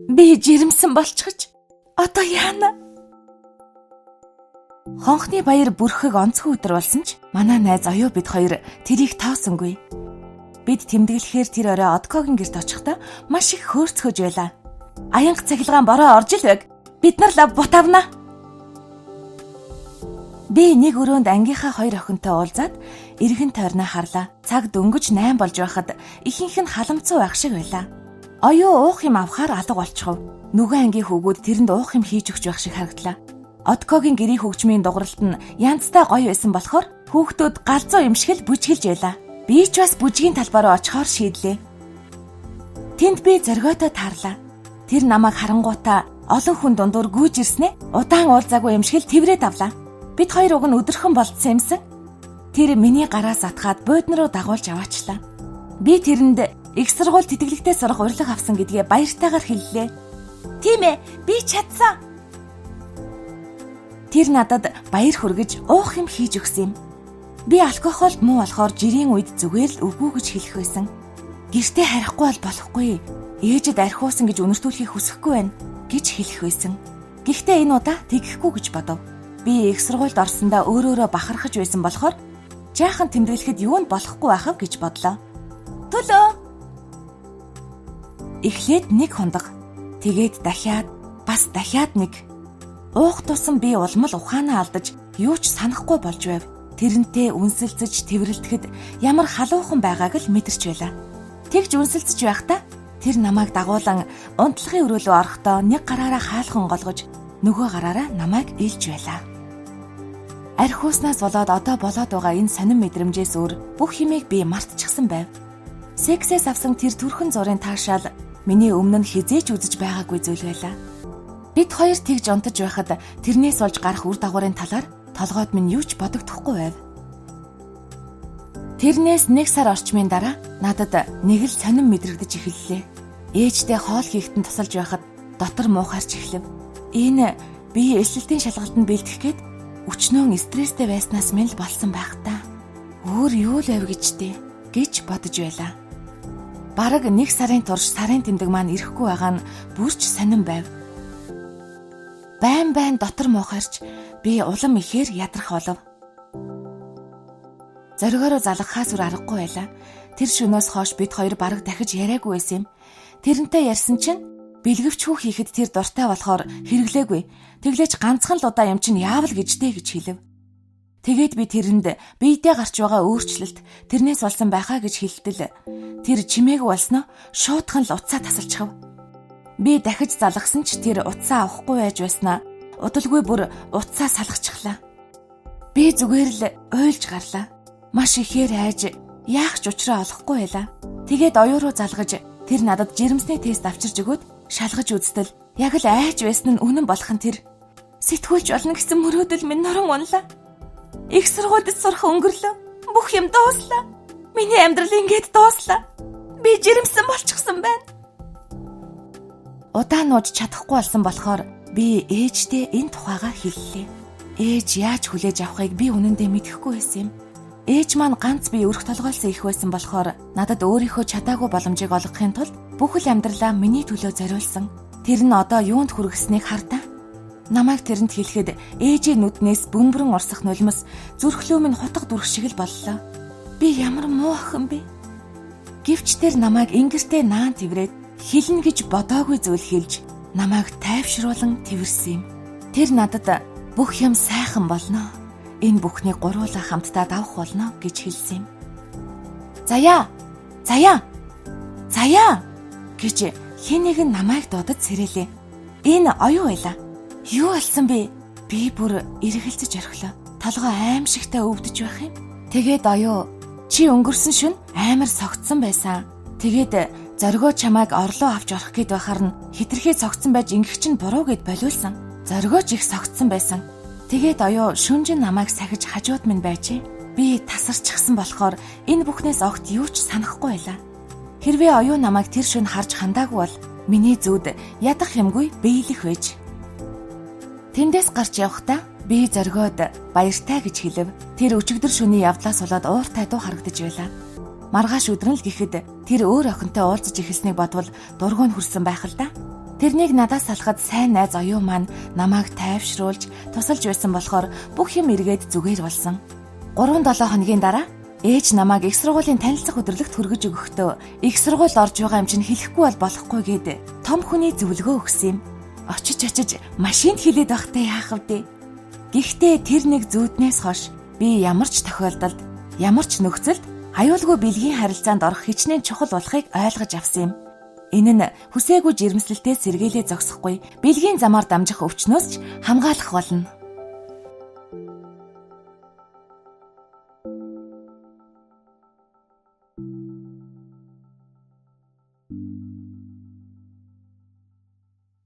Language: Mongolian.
Би жирэмсэн болчихж одоо яана? Хонхны баяр бүрхэг онцгой өдөр болсон ч манай найз оюу бид хоёр тэрийг тоосонгүй. Бид тэмдэглэхээр тэр орой Одкогийн гэрт очихдоо маш их хөөрцгөж байлаа. Аянга цахилгаан бороо орж л байг. Бид нар лав бутавна. Би нэг өрөөнд ангийнхаа хоёр охинтой уулзаад эргэн тойрноо харлаа. Цаг дөнгөж 8 болж байхад ихэнх нь халамцуу байх шиг байлаа. Оюу уух юм авахаар алга болчихов. Нүгэн ангийн хүүгүүд тэрэнд уух юм хийж өгч байх шиг харагдлаа. Одкогийн гэрийн хөгжмийн дугралт нь янзтай гоё байсан болохоор хүүхдүүд галзуу юм шиг л бүжгэлж байлаа. Би ч бас бүжгийн талбай руу очихоор шийдлээ. Тэнд би зоргойтой таарлаа. Тэр намайг харангуутаа олон хүн дундуур гүйж ирснээ удаан уулзаагүй юм шиг л тэврээд авлаа. Бид хоёр уг нь өдөрхөн болцсон юмсан. Тэр миний гараас атгаад буудан руу дагуулж аваачлаа. Би тэрэнд их сургууль тэтгэлэгтээ сурах урилга авсан гэдгээ баяртайгаар хэллээ. Тийм ээ, би чадсан. Тэр надад баяр хүргэж уух юм хийж өгсөн юм. Би алкогольд муу болохоор жирийн үед зүгээр л үгүй гэж хэлэх байсан. Гэртээ харихгүй бол болохгүй. Ээжэд архиусан гэж үнэртүүлэхийг хүсэхгүй байна гэж хэлэх байсан. Гэхдээ энэ удаа тэгэхгүй гэж бодов. Би их сургуульд орсондоо өөрөөрөө бахархаж байсан болохоор жаахан тэмдэглэхэд юунд болохгүй байхав гэж бодлоо. Төлөө. Эхлээд нэг хундаг. Тэгээд дахиад нэг. Уух тусам би улмал ухаанаа алдаж юу ч санахгүй болж байв. Тэрнтэй үнсэлцэж тэврэлдэхэд ямар халуухан байгааг л мэдэрч байлаа. Тэгж үнсэлцэж байхдаа тэр намайг дагуулan унтлагын өрөө рүү орохдоо нэг гараараа хаалхан голгож нөгөө гараараа намайг илж байлаа. Архиуснаас болоод одоо болоод байгаа энэ сонин мэдрэмжээс өөр бүх юмыг би мартчихсан байв. Сексээс авсан тэр түрхэн зургийн таашаал миний өмнө нь хизээч үзэж байгаагүй зүйл байлаа. Бид хоёр тэгж унтаж байхад тэрнээс болж гарах үр дагаврын талаар толгойд минь юу ч бодогдохгүй байв. Тэрнээс 1 сар орчмын дараа надад нэг л сонин мэдрэгдэж эхэллээ. Ээжтэй хоол хийхтэн тусалж байхад дотор муухаарч эхлэв. Энэ би эсэлтийн шалгалтанд бэлдэх гээд өчнөө стресстэй байснаас минь л болсон байх та. Өөр юу л байв гэж бодож байлаа. Бараг 1 сарын турш сарын тэмдэг маань ирэхгүй байгаа нь бүрч сонин байв. Байн дотор муухаарч би улам ихээр ядрах болов. Зоригоороо залгахаас үр аргагүй байлаа. Тэр шөнөөс хойш бид хоёр бараг дахиж яриаггүй байсан юм. Тэрнтэй ярьсан чинь бэлгэвчхүү хийхэд тэр дуртай болохоор хэрэглээгүй. Тэглэж ганцхан л удаа юм чинь яавал гэжтэй гэж хэлв. Тэгээд би тэрэнд биедээ гарч байгаа өөрчлөлт тэрнээс болсон байхаа гэж хэлтэл тэр чимээгүй болсноо шуудхан л уцаа тасалчихв. Би дахиж залгасан ч тэр уцаа авахгүй байж байснаа удалгүй бүр уцаа салгачихлаа. Би зүгээр л уйлж гарлаа. Маш ихээр айж яах ч учраа олохгүй байлаа. Тэгээд оюу руу залгаж тэр надад жирэмсний тест авчирж өгөөд шалгаж үзтэл яг л айж байсан нь үнэн болох нь тэр. Сэтгүүлч болно гэсэн мөрөөдөл минь нуран унлаа. Их сургуульд сурах өнгөрлөө. Бүх юм дууслаа. Миний амьдрал ингээд дууслаа. Би жирэмсэн болчихсон байна. Удаан нууж чадахгүй болсон болохоор би ээжтэй энэ тухайга хэллээ. Ээж яаж хүлээж авахыг би үнэндээ мэдэхгүй байсан юм. Ээж маань ганц би өрх толгойлсон их байсан болохоор надад өөрийнхөө чадаагүй боломжийг олгохын тулд бүхэл амьдралаа миний төлөө зориулсан. Тэр нь одоо юунд хүргэснийг хардаа. Намайг тэрэнд хэлэхэд ээжийн нүднээс бөмбөрөн урсах нулимс зүрхлөө минь хутга дүрх шиг л боллоо. Би ямар муу охин бэ? Гэвч тэр намайг ингэртэй наан тэврээд хэлнэ гэж бодоогүй зүйл хэлж намайг тайвшруулан тэвэрсэн юм. Тэр надад бүх юм сайхан болно. Энэ бүхнийг гуруула хамтдаа давах болно гэж хэлсэн юм. Заяа гэж хэн нэгэн намайг дуудаж сэрээлээ. Энэ оюу байлаа. Юу болсон бэ? Би бүр эргэлзэж орхилоо. Толгой аимшигтай өвдөж байх юм. Тэгээд оюу чи өнгөрсөн шөнө амар согтсон байсан. Тэгээд зоргоо чамайг орлоо авч орох гээд байхаар нь хитрхээ согтсон байж ингэх чинь буруу гэд болиулсан. Зоргооч их согтсон байсан. Тэгээд оюу шүнжин намайг сахиж хажууд минь байжээ. Би тасарчихсан болохоор энэ бүхнээс огт юу ч санахгүй байлаа. Хэрвээ оюу намайг тэр шөнө харж хандаагүй бол миний зүуд ядах юмгүй биелэх байж. Тэндээс гарч явхдаа би зоргоод баяртай гэж хэлв. Тэр өчигдөр шөнийн явдлаас болоод ууртай дуу харагдаж байлаа. Маргааш өдөр нь л гэхэд тэр өөр охинтой уулзаж эхэлснийг бодвол дургүй нь хүрсэн байх л да. Тэрнийг надаас салахад сайн найз оюун маань намайг тайвшруулж тусалж байсан болохоор бүх юм эргээд зүгээр болсон. 3-7 хоногийн дараа ээж намайг их сургуулийн танилцах өдрөлгөт хүргэж өгөхдөө их сургууль орж байгаа юм чинь хэлэхгүй болохгүй гээд том хүний зөвлөгөө өгсөн юм. Очиж машинд хилээд байхдаа яах вэ? Гэхдээ тэр нэг зүүднээс хойш би ямар ч тохиолдолд, ямар ч нөхцөлд аюулгүй бэлгийн харилцаанд орох хичнээн чухал болохыг ойлгож авсан юм. Энэ нь хүсээгүй жирэмслэлтээ сэргээлээ зогсохгүй, бэлгийн замаар дамжих өвчнөөс ч хамгаалах болно.